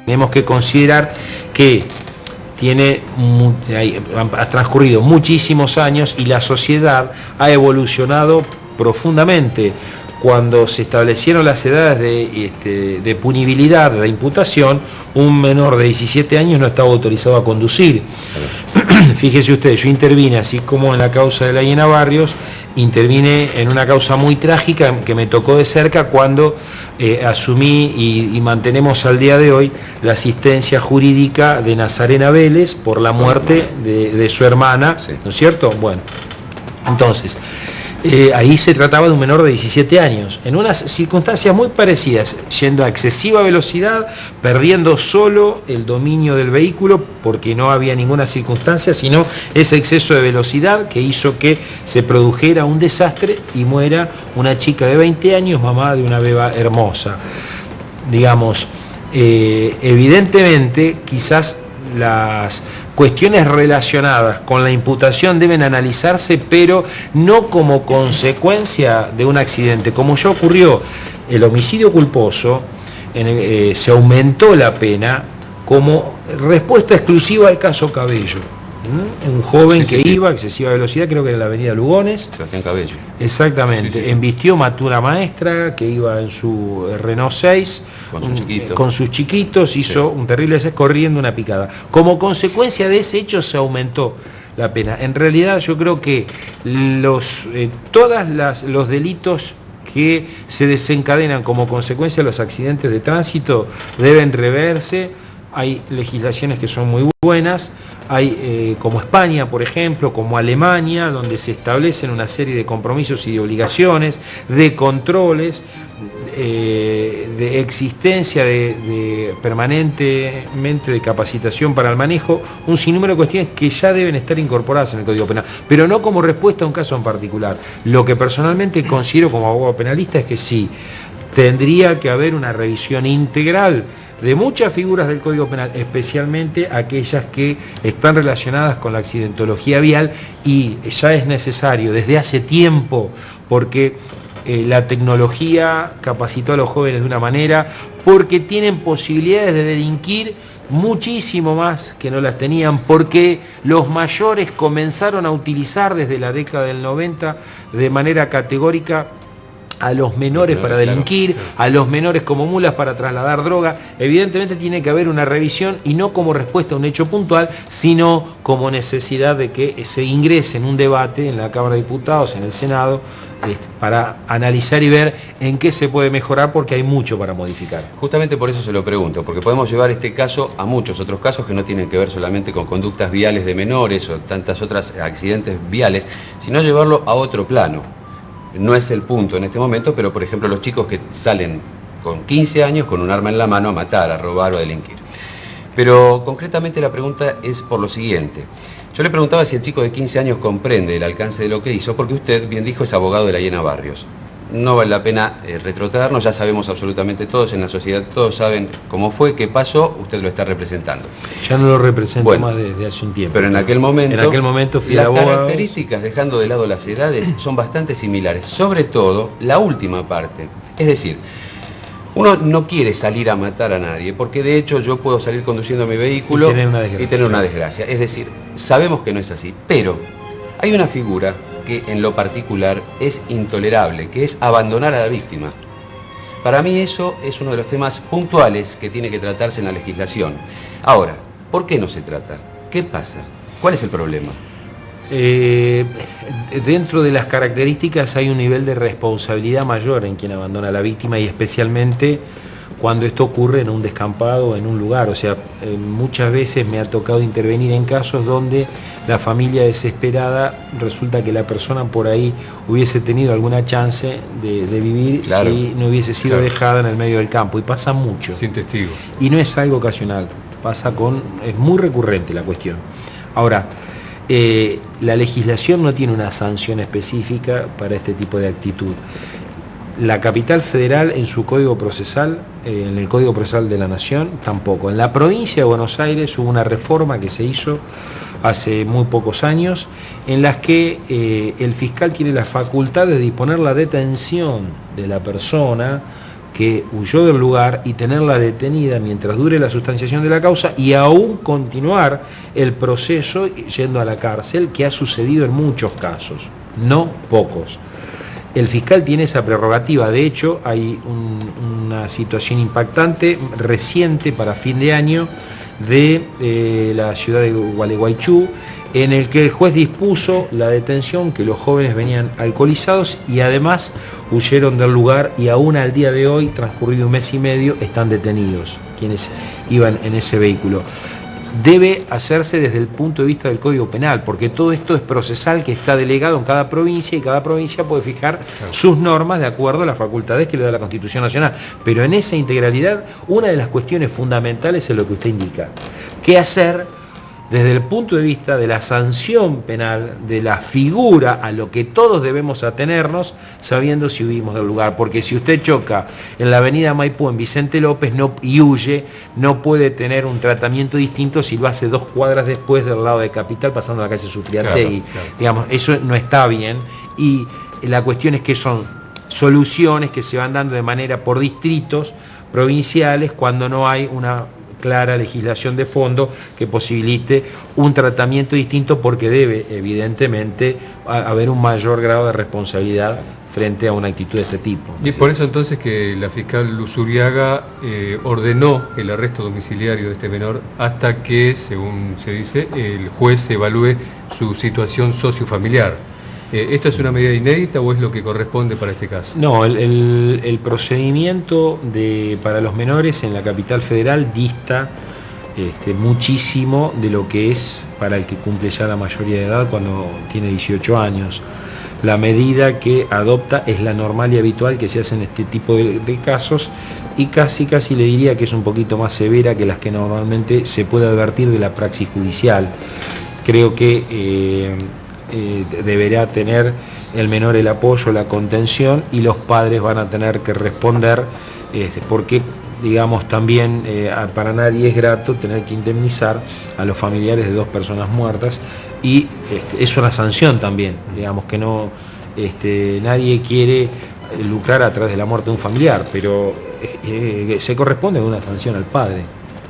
tenemos que considerar que ha transcurrido muchísimos años y la sociedad ha evolucionado profundamente. Cuando se establecieron las edades de punibilidad de la imputación, un menor de 17 años no estaba autorizado a conducir. Fíjese usted, yo intervine, así como en la causa de la Hiena Barrios, intervine en una causa muy trágica que me tocó de cerca cuando asumí y mantenemos al día de hoy la asistencia jurídica de Nazarena Vélez por la muerte de su hermana, sí. ¿No es cierto? Bueno, entonces, ahí se trataba de un menor de 17 años, en unas circunstancias muy parecidas, yendo a excesiva velocidad, perdiendo solo el dominio del vehículo, porque no había ninguna circunstancia, sino ese exceso de velocidad que hizo que se produjera un desastre y muera una chica de 20 años, mamá de una beba hermosa. Digamos, evidentemente, quizás las cuestiones relacionadas con la imputación deben analizarse, pero no como consecuencia de un accidente. Como ya ocurrió el homicidio culposo, se aumentó la pena como respuesta exclusiva al caso Cabello. Un joven que iba a excesiva velocidad, creo que en la avenida Lugones. Sebastián Cabello. Exactamente. Embistió, mató una maestra que iba en su Renault 6 con sus chiquitos, hizo un terrible corriendo una picada. Como consecuencia de ese hecho se aumentó la pena. En realidad yo creo que los delitos que se desencadenan como consecuencia de los accidentes de tránsito deben reverse. Hay legislaciones que son muy buenas, hay como España, por ejemplo, como Alemania, donde se establecen una serie de compromisos y de obligaciones, de controles, de existencia permanentemente de capacitación para el manejo, un sinnúmero de cuestiones que ya deben estar incorporadas en el Código Penal, pero no como respuesta a un caso en particular. Lo que personalmente considero como abogado penalista es que sí, tendría que haber una revisión integral de muchas figuras del Código Penal, especialmente aquellas que están relacionadas con la accidentología vial, y ya es necesario desde hace tiempo, porque la tecnología capacitó a los jóvenes de una manera, porque tienen posibilidades de delinquir muchísimo más que no las tenían, porque los mayores comenzaron a utilizar desde la década del 90 de manera categórica a los menores para delinquir, a los menores como mulas para trasladar droga. Evidentemente tiene que haber una revisión, y no como respuesta a un hecho puntual, sino como necesidad de que se ingrese en un debate en la Cámara de Diputados, en el Senado, para analizar y ver en qué se puede mejorar, porque hay mucho para modificar. Justamente por eso se lo pregunto, porque podemos llevar este caso a muchos otros casos que no tienen que ver solamente con conductas viales de menores o tantas otras accidentes viales, sino llevarlo a otro plano. No es el punto en este momento, pero por ejemplo los chicos que salen con 15 años con un arma en la mano a matar, a robar o a delinquir. Pero concretamente la pregunta es por lo siguiente. Yo le preguntaba si el chico de 15 años comprende el alcance de lo que hizo, porque usted, bien dijo, es abogado de la Hiena Barrios. No vale la pena retrotraernos, ya sabemos absolutamente todos en la sociedad, todos saben cómo fue, qué pasó, usted lo está representando. Ya no lo represento más desde hace un tiempo. Pero en aquel momento fui las características, dejando de lado las edades, son bastante similares, sobre todo la última parte. Es decir, uno no quiere salir a matar a nadie, porque de hecho yo puedo salir conduciendo mi vehículo y tener una desgracia. Es decir, sabemos que no es así, pero hay una figura que en lo particular es intolerable, que es abandonar a la víctima. Para mí eso es uno de los temas puntuales que tiene que tratarse en la legislación. Ahora, ¿por qué no se trata? ¿Qué pasa? ¿Cuál es el problema? Dentro de las características hay un nivel de responsabilidad mayor en quien abandona a la víctima, y especialmente cuando esto ocurre en un descampado, en un lugar. O sea, muchas veces me ha tocado intervenir en casos donde la familia desesperada, resulta que la persona por ahí hubiese tenido alguna chance de vivir, claro, si no hubiese sido dejada en el medio del campo, y pasa mucho. Sin testigo. Y no es algo ocasional, es muy recurrente la cuestión. Ahora, la legislación no tiene una sanción específica para este tipo de actitud. La capital federal en su código procesal, en el Código Procesal de la Nación, tampoco. En la provincia de Buenos Aires hubo una reforma que se hizo hace muy pocos años, en las que el fiscal tiene la facultad de disponer la detención de la persona que huyó del lugar y tenerla detenida mientras dure la sustanciación de la causa y aún continuar el proceso yendo a la cárcel, que ha sucedido en muchos casos, no pocos. El fiscal tiene esa prerrogativa. De hecho, hay una situación impactante reciente para fin de año de la ciudad de Gualeguaychú, en el que el juez dispuso la detención, que los jóvenes venían alcoholizados y además huyeron del lugar, y aún al día de hoy, transcurrido un mes y medio, están detenidos quienes iban en ese vehículo. Debe hacerse desde el punto de vista del Código Penal, porque todo esto es procesal que está delegado en cada provincia y cada provincia puede fijar sus normas de acuerdo a las facultades que le da la Constitución Nacional. Pero en esa integralidad, una de las cuestiones fundamentales es lo que usted indica. ¿Qué hacer desde el punto de vista de la sanción penal, de la figura a lo que todos debemos atenernos, sabiendo si huimos del lugar? Porque si usted choca en la avenida Maipú, en Vicente López, y huye, no puede tener un tratamiento distinto si lo hace 2 cuadras después del lado de Capital, pasando la calle Supliategui. Claro. Digamos, eso no está bien, y la cuestión es que son soluciones que se van dando de manera por distritos provinciales cuando no hay una clara legislación de fondo que posibilite un tratamiento distinto, porque debe evidentemente haber un mayor grado de responsabilidad frente a una actitud de este tipo. Y es por eso entonces que la fiscal Luzuriaga ordenó el arresto domiciliario de este menor hasta que, según se dice, el juez evalúe su situación sociofamiliar. ¿Esto es una medida inédita o es lo que corresponde para este caso? No, el procedimiento para los menores en la capital federal dista muchísimo de lo que es para el que cumple ya la mayoría de edad cuando tiene 18 años. La medida que adopta es la normal y habitual que se hace en este tipo de casos, y casi le diría que es un poquito más severa que las que normalmente se puede advertir de la praxis judicial. Creo que deberá tener el menor el apoyo, la contención, y los padres van a tener que responder, porque digamos también para nadie es grato tener que indemnizar a los familiares de 2 personas muertas, y es una sanción también, digamos que no nadie quiere lucrar a través de la muerte de un familiar, pero se corresponde con una sanción al padre,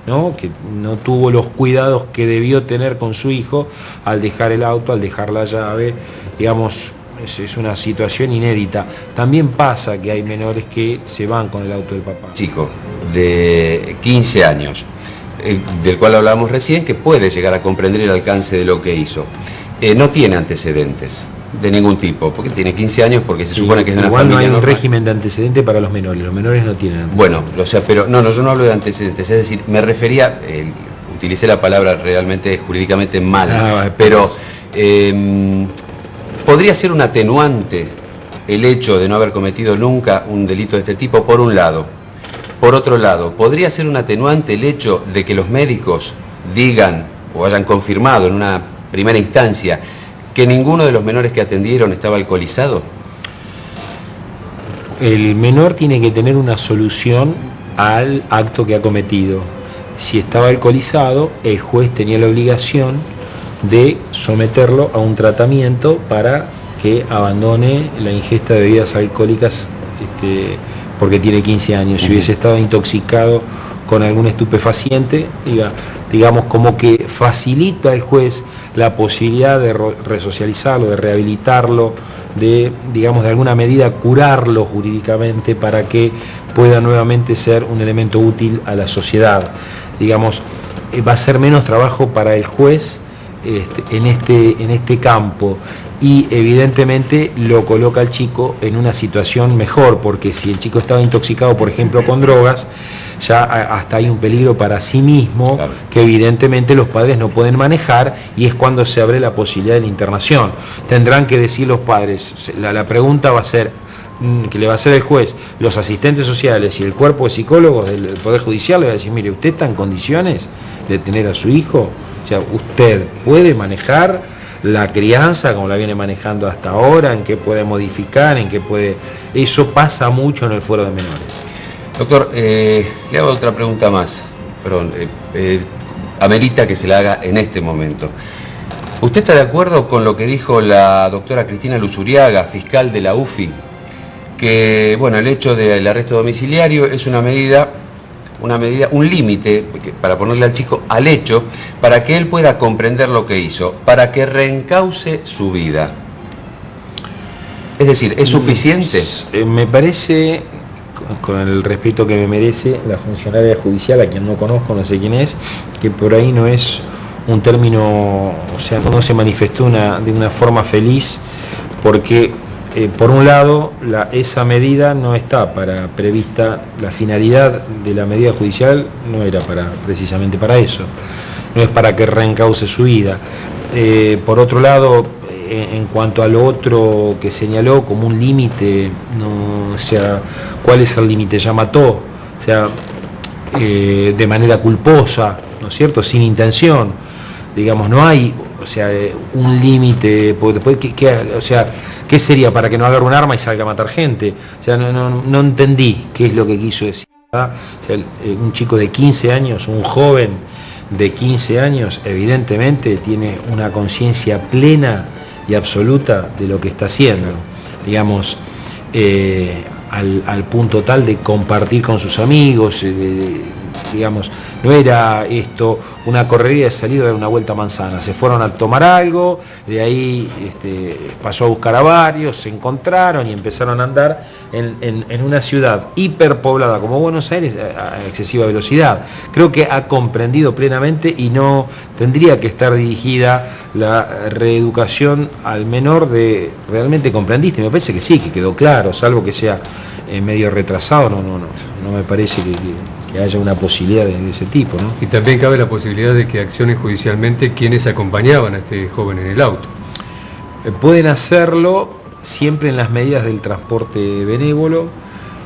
¿no? Que no tuvo los cuidados que debió tener con su hijo al dejar el auto, al dejar la llave. Digamos, es una situación inédita. También pasa que hay menores que se van con el auto del papá. Chico de 15 años, del cual hablábamos recién, que puede llegar a comprender el alcance de lo que hizo. No tiene antecedentes de ningún tipo, porque tiene 15 años, porque se supone que es de una familia normal. Igual no hay un normal. régimen de antecedentes para los menores no tienen antecedentes. Bueno, o sea, pero no, yo no hablo de antecedentes, es decir, me refería, utilicé la palabra realmente jurídicamente mal, pero podría ser un atenuante el hecho de no haber cometido nunca un delito de este tipo, por un lado. Por otro lado, podría ser un atenuante el hecho de que los médicos digan o hayan confirmado en una primera instancia que ninguno de los menores que atendieron estaba alcoholizado. El menor tiene que tener una solución al acto que ha cometido. Si estaba alcoholizado, el juez tenía la obligación de someterlo a un tratamiento para que abandone la ingesta de bebidas alcohólicas, porque tiene 15 años. Si hubiese estado intoxicado con algún estupefaciente, digamos como que facilita al juez la posibilidad de resocializarlo, de rehabilitarlo, de, digamos, de alguna medida curarlo jurídicamente para que pueda nuevamente ser un elemento útil a la sociedad. Digamos, va a ser menos trabajo para el juez en este campo, y evidentemente lo coloca al chico en una situación mejor, porque si el chico estaba intoxicado, por ejemplo, con drogas, ya hasta hay un peligro para sí mismo, claro, que evidentemente los padres no pueden manejar, y es cuando se abre la posibilidad de la internación. Tendrán que decir los padres, la pregunta va a ser, que le va a hacer el juez, los asistentes sociales y el cuerpo de psicólogos del Poder Judicial le va a decir, mire, ¿usted está en condiciones de tener a su hijo? O sea, ¿usted puede manejar la crianza como la viene manejando hasta ahora? ¿En qué puede modificar? ¿En qué puede...? Eso pasa mucho en el fuero de menores. Doctor, le hago otra pregunta más. Perdón, amerita que se la haga en este momento. ¿Usted está de acuerdo con lo que dijo la doctora Cristina Luzuriaga, fiscal de la UFI, que, bueno, el hecho del arresto domiciliario es una medida, un límite para ponerle al chico al hecho, para que él pueda comprender lo que hizo, para que reencauce su vida. Es decir, ¿es suficiente? Me parece, con el respeto que me merece la funcionaria judicial, a quien no conozco, no sé quién es, que por ahí no es un término, o sea, no se manifestó de una forma feliz, porque por un lado esa medida no está prevista, la finalidad de la medida judicial no era precisamente para eso, no es para que reencauce su vida. Por otro lado, en cuanto a lo otro que señaló como un límite, no, o sea, ¿cuál es el límite? Ya mató, o sea, de manera culposa, ¿no es cierto?, sin intención, digamos, no hay, o sea, un límite, porque después, o sea, ¿qué sería? Para que no agarre un arma y salga a matar gente. O sea, no entendí qué es lo que quiso decir, ¿verdad? O sea, un chico de 15 años, un joven de 15 años, evidentemente tiene una conciencia plena y absoluta de lo que está haciendo, digamos, al punto tal de compartir con sus amigos, digamos, no era esto una correría de salir a dar una vuelta a manzana, se fueron a tomar algo, de ahí pasó a buscar a varios, se encontraron y empezaron a andar en una ciudad hiperpoblada como Buenos Aires a excesiva velocidad. Creo que ha comprendido plenamente y no tendría que estar dirigida la reeducación al menor de realmente comprendiste. Me parece que sí, que quedó claro, salvo que sea medio retrasado, no me parece que haya una posibilidad de ese tipo, ¿no? Y también cabe la posibilidad de que accionen judicialmente quienes acompañaban a este joven en el auto. Pueden hacerlo siempre en las medidas del transporte benévolo,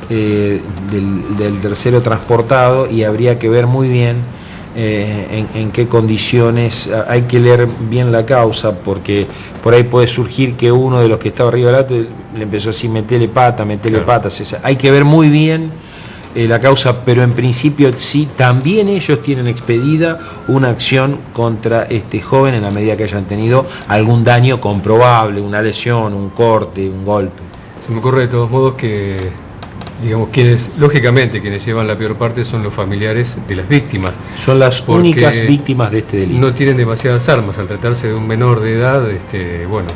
del tercero transportado, y habría que ver muy bien en qué condiciones. Hay que leer bien la causa, porque por ahí puede surgir que uno de los que estaba arriba del auto le empezó así, metele patas, hay que ver muy bien la causa, pero en principio sí, también ellos tienen expedida una acción contra este joven en la medida que hayan tenido algún daño comprobable, una lesión, un corte, un golpe. Se me ocurre de todos modos que, digamos, lógicamente quienes llevan la peor parte son los familiares de las víctimas. Son las únicas víctimas de este delito. No tienen demasiadas armas, al tratarse de un menor de edad, bueno,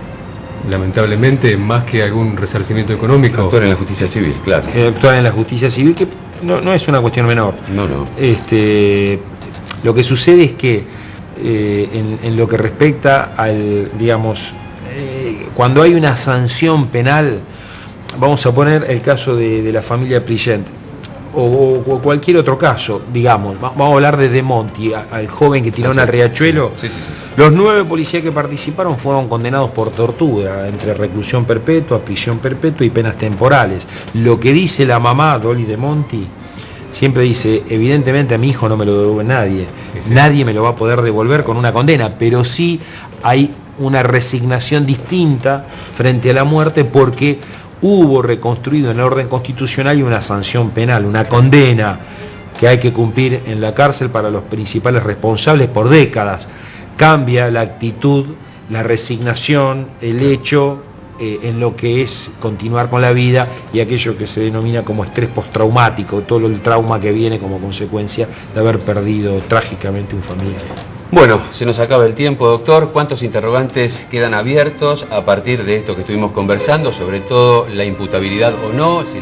lamentablemente, más que algún resarcimiento económico. Actuar en la justicia civil, claro. Actuar en la justicia civil, que no es una cuestión menor. No. Lo que sucede es que en lo que respecta al, digamos, cuando hay una sanción penal, vamos a poner el caso de la familia Prigent, o cualquier otro caso, digamos, vamos a hablar de Monti, al joven que tiró al riachuelo. Sí. Los 9 policías que participaron fueron condenados por tortura, entre reclusión perpetua, prisión perpetua y penas temporales. Lo que dice la mamá, Dolly de Monti, siempre dice, evidentemente a mi hijo no me lo devuelve nadie, nadie me lo va a poder devolver con una condena, pero sí hay una resignación distinta frente a la muerte, porque hubo reconstruido en el orden constitucional y una sanción penal, una condena que hay que cumplir en la cárcel para los principales responsables por décadas. Cambia la actitud, la resignación, el hecho en lo que es continuar con la vida y aquello que se denomina como estrés postraumático, todo el trauma que viene como consecuencia de haber perdido trágicamente un familiar. Bueno, se nos acaba el tiempo, doctor. ¿Cuántos interrogantes quedan abiertos a partir de esto que estuvimos conversando? Sobre todo la imputabilidad o no, si